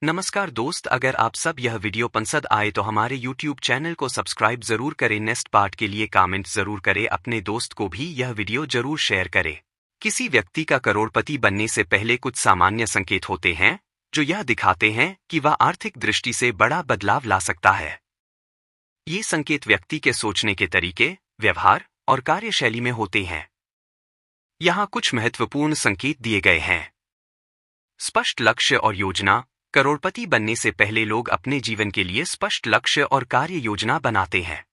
नमस्कार दोस्त, अगर आप सब यह वीडियो पसंद आए तो हमारे YouTube चैनल को सब्सक्राइब जरूर करें। नेक्स्ट पार्ट के लिए कमेंट जरूर करें। अपने दोस्त को भी यह वीडियो जरूर शेयर करें। किसी व्यक्ति का करोड़पति बनने से पहले कुछ सामान्य संकेत होते हैं जो यह दिखाते हैं कि वह आर्थिक दृष्टि से बड़ा बदलाव ला सकता है। ये संकेत व्यक्ति के सोचने के तरीके, व्यवहार और कार्यशैली में होते हैं। यहाँ कुछ महत्वपूर्ण संकेत दिए गए हैं। स्पष्ट लक्ष्य और योजना। करोड़पति बनने से पहले लोग अपने जीवन के लिए स्पष्ट लक्ष्य और कार्य योजना बनाते हैं।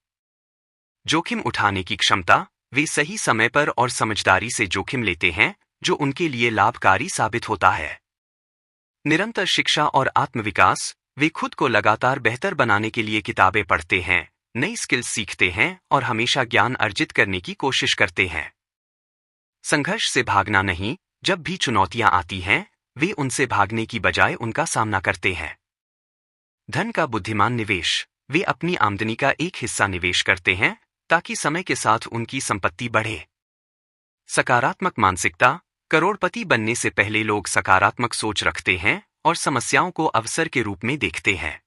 जोखिम उठाने की क्षमता। वे सही समय पर और समझदारी से जोखिम लेते हैं जो उनके लिए लाभकारी साबित होता है। निरंतर शिक्षा और आत्मविकास। वे खुद को लगातार बेहतर बनाने के लिए किताबें पढ़ते हैं, नई स्किल्स सीखते हैं और हमेशा ज्ञान अर्जित करने की कोशिश करते हैं। संघर्ष से भागना नहीं। जब भी चुनौतियां आती हैं वे उनसे भागने की बजाय उनका सामना करते हैं। धन का बुद्धिमान निवेश। वे अपनी आमदनी का एक हिस्सा निवेश करते हैं ताकि समय के साथ उनकी संपत्ति बढ़े। सकारात्मक मानसिकता। करोड़पति बनने से पहले लोग सकारात्मक सोच रखते हैं और समस्याओं को अवसर के रूप में देखते हैं।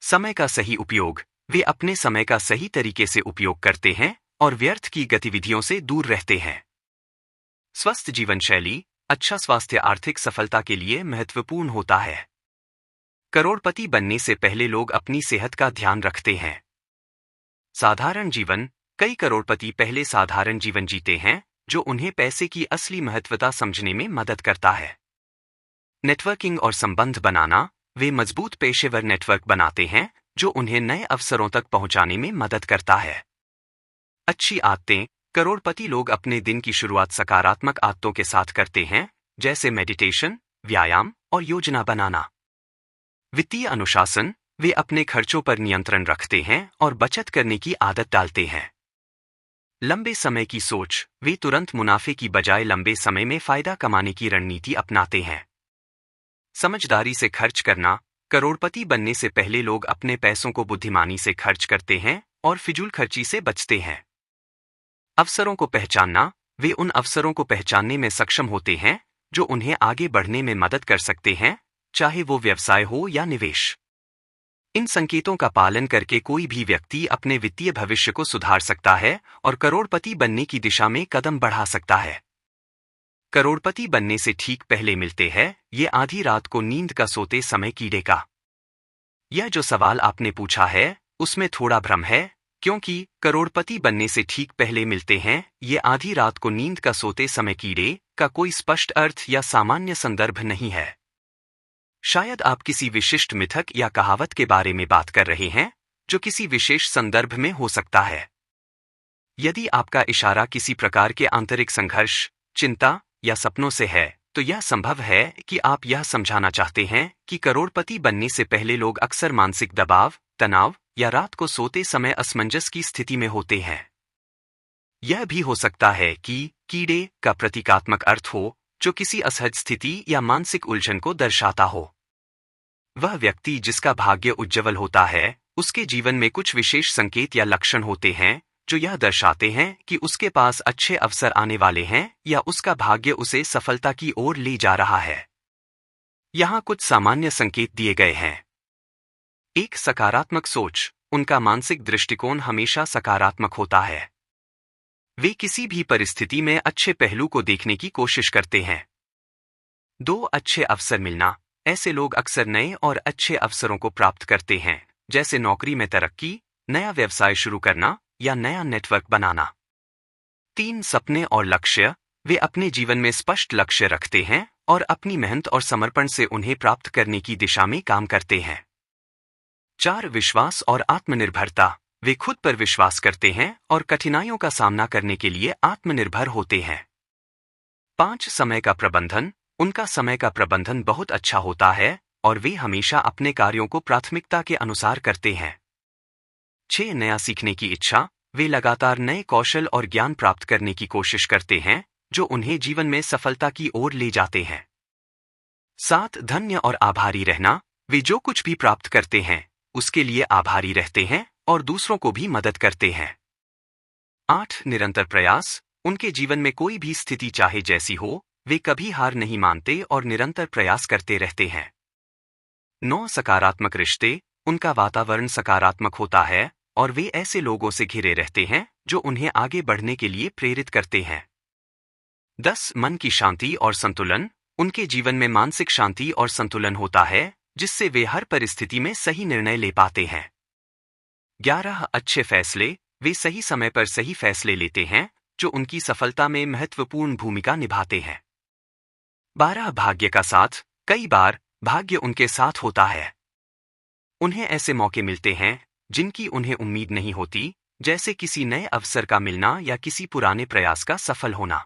समय का सही उपयोग। वे अपने समय का सही तरीके से उपयोग करते हैं और व्यर्थ की गतिविधियों से दूर रहते हैं। स्वस्थ जीवन शैली। अच्छा स्वास्थ्य आर्थिक सफलता के लिए महत्वपूर्ण होता है। करोड़पति बनने से पहले लोग अपनी सेहत का ध्यान रखते हैं। साधारण जीवन। कई करोड़पति पहले साधारण जीवन जीते हैं जो उन्हें पैसे की असली महत्वता समझने में मदद करता है। नेटवर्किंग और संबंध बनाना। वे मजबूत पेशेवर नेटवर्क बनाते हैं जो उन्हें नए अवसरों तक पहुंचाने में मदद करता है। अच्छी आदतें। करोड़पति लोग अपने दिन की शुरुआत सकारात्मक आदतों के साथ करते हैं, जैसे मेडिटेशन, व्यायाम और योजना बनाना। वित्तीय अनुशासन। वे अपने खर्चों पर नियंत्रण रखते हैं और बचत करने की आदत डालते हैं। लंबे समय की सोच। वे तुरंत मुनाफे की बजाय लंबे समय में फायदा कमाने की रणनीति अपनाते हैं। समझदारी से खर्च करना। करोड़पति बनने से पहले लोग अपने पैसों को बुद्धिमानी से खर्च करते हैं और फिजूल खर्ची से बचते हैं। अवसरों को पहचानना। वे उन अवसरों को पहचानने में सक्षम होते हैं जो उन्हें आगे बढ़ने में मदद कर सकते हैं, चाहे वो व्यवसाय हो या निवेश। इन संकेतों का पालन करके कोई भी व्यक्ति अपने वित्तीय भविष्य को सुधार सकता है और करोड़पति बनने की दिशा में कदम बढ़ा सकता है। करोड़पति बनने से ठीक पहले मिलते हैं ये आधी रात को नींद का सोते समय कीड़े का। यह जो सवाल आपने पूछा है उसमें थोड़ा भ्रम है, क्योंकि करोड़पति बनने से ठीक पहले मिलते हैं ये आधी रात को नींद का सोते समय कीड़े का कोई स्पष्ट अर्थ या सामान्य संदर्भ नहीं है। शायद आप किसी विशिष्ट मिथक या कहावत के बारे में बात कर रहे हैं जो किसी विशेष संदर्भ में हो सकता है। यदि आपका इशारा किसी प्रकार के आंतरिक संघर्ष, चिंता या सपनों से है तो यह संभव है कि आप यह समझाना चाहते हैं कि करोड़पति बनने से पहले लोग अक्सर मानसिक दबाव, तनाव या रात को सोते समय असमंजस की स्थिति में होते हैं। यह भी हो सकता है कि कीड़े का प्रतीकात्मक अर्थ हो जो किसी असहज स्थिति या मानसिक उलझन को दर्शाता हो। वह व्यक्ति जिसका भाग्य उज्ज्वल होता है उसके जीवन में कुछ विशेष संकेत या लक्षण होते हैं जो यह दर्शाते हैं कि उसके पास अच्छे अवसर आने वाले हैं या उसका भाग्य उसे सफलता की ओर ले जा रहा है। यहाँ कुछ सामान्य संकेत दिए गए हैं। एक, सकारात्मक सोच। उनका मानसिक दृष्टिकोण हमेशा सकारात्मक होता है। वे किसी भी परिस्थिति में अच्छे पहलू को देखने की कोशिश करते हैं। 2, अच्छे अवसर मिलना। ऐसे लोग अक्सर नए और अच्छे अवसरों को प्राप्त करते हैं, जैसे नौकरी में तरक्की, नया व्यवसाय शुरू करना या नया नेटवर्क बनाना। 3, सपने और लक्ष्य। वे अपने जीवन में स्पष्ट लक्ष्य रखते हैं और अपनी मेहनत और समर्पण से उन्हें प्राप्त करने की दिशा में काम करते हैं। 4, विश्वास और आत्मनिर्भरता। वे खुद पर विश्वास करते हैं और कठिनाइयों का सामना करने के लिए आत्मनिर्भर होते हैं। 5, समय का प्रबंधन। उनका समय का प्रबंधन बहुत अच्छा होता है और वे हमेशा अपने कार्यों को प्राथमिकता के अनुसार करते हैं। 6, नया सीखने की इच्छा। वे लगातार नए कौशल और ज्ञान प्राप्त करने की कोशिश करते हैं जो उन्हें जीवन में सफलता की ओर ले जाते हैं। 7, धन्य और आभारी रहना। वे जो कुछ भी प्राप्त करते हैं उसके लिए आभारी रहते हैं और दूसरों को भी मदद करते हैं। 8, निरंतर प्रयास। उनके जीवन में कोई भी स्थिति चाहे जैसी हो वे कभी हार नहीं मानते और निरंतर प्रयास करते रहते हैं। 9 सकारात्मक रिश्ते, उनका वातावरण सकारात्मक होता है और वे ऐसे लोगों से घिरे रहते हैं जो उन्हें आगे बढ़ने के लिए प्रेरित करते हैं। 10 मन की शांति और संतुलन, उनके जीवन में मानसिक शांति और संतुलन होता है जिससे वे हर परिस्थिति में सही निर्णय ले पाते हैं। 11 अच्छे फैसले, वे सही समय पर सही फैसले लेते हैं जो उनकी सफलता में महत्वपूर्ण भूमिका निभाते हैं। 12 भाग्य का साथ, कई बार भाग्य उनके साथ होता है। उन्हें ऐसे मौके मिलते हैं जिनकी उन्हें उम्मीद नहीं होती, जैसे किसी नए अवसर का मिलना या किसी पुराने प्रयास का सफल होना।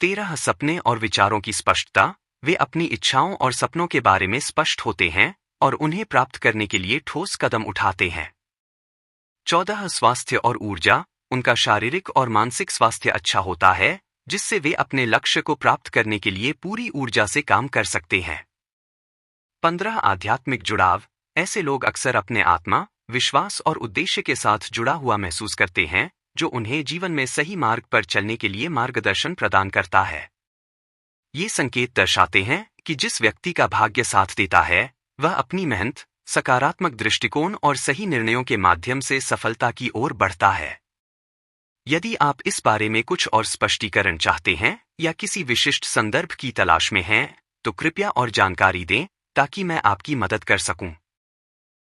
13 सपने और विचारों की स्पष्टता, वे अपनी इच्छाओं और सपनों के बारे में स्पष्ट होते हैं और उन्हें प्राप्त करने के लिए ठोस कदम उठाते हैं। 14 स्वास्थ्य और ऊर्जा, उनका शारीरिक और मानसिक स्वास्थ्य अच्छा होता है जिससे वे अपने लक्ष्य को प्राप्त करने के लिए पूरी ऊर्जा से काम कर सकते हैं। 15 आध्यात्मिक जुड़ाव, ऐसे लोग अक्सर अपने आत्मा, विश्वास और उद्देश्य के साथ जुड़ा हुआ महसूस करते हैं जो उन्हें जीवन में सही मार्ग पर चलने के लिए मार्गदर्शन प्रदान करता है। ये संकेत दर्शाते हैं कि जिस व्यक्ति का भाग्य साथ देता है वह अपनी मेहनत, सकारात्मक दृष्टिकोण और सही निर्णयों के माध्यम से सफलता की ओर बढ़ता है। यदि आप इस बारे में कुछ और स्पष्टीकरण चाहते हैं या किसी विशिष्ट संदर्भ की तलाश में हैं, तो कृपया और जानकारी दें ताकि मैं आपकी मदद कर सकूं।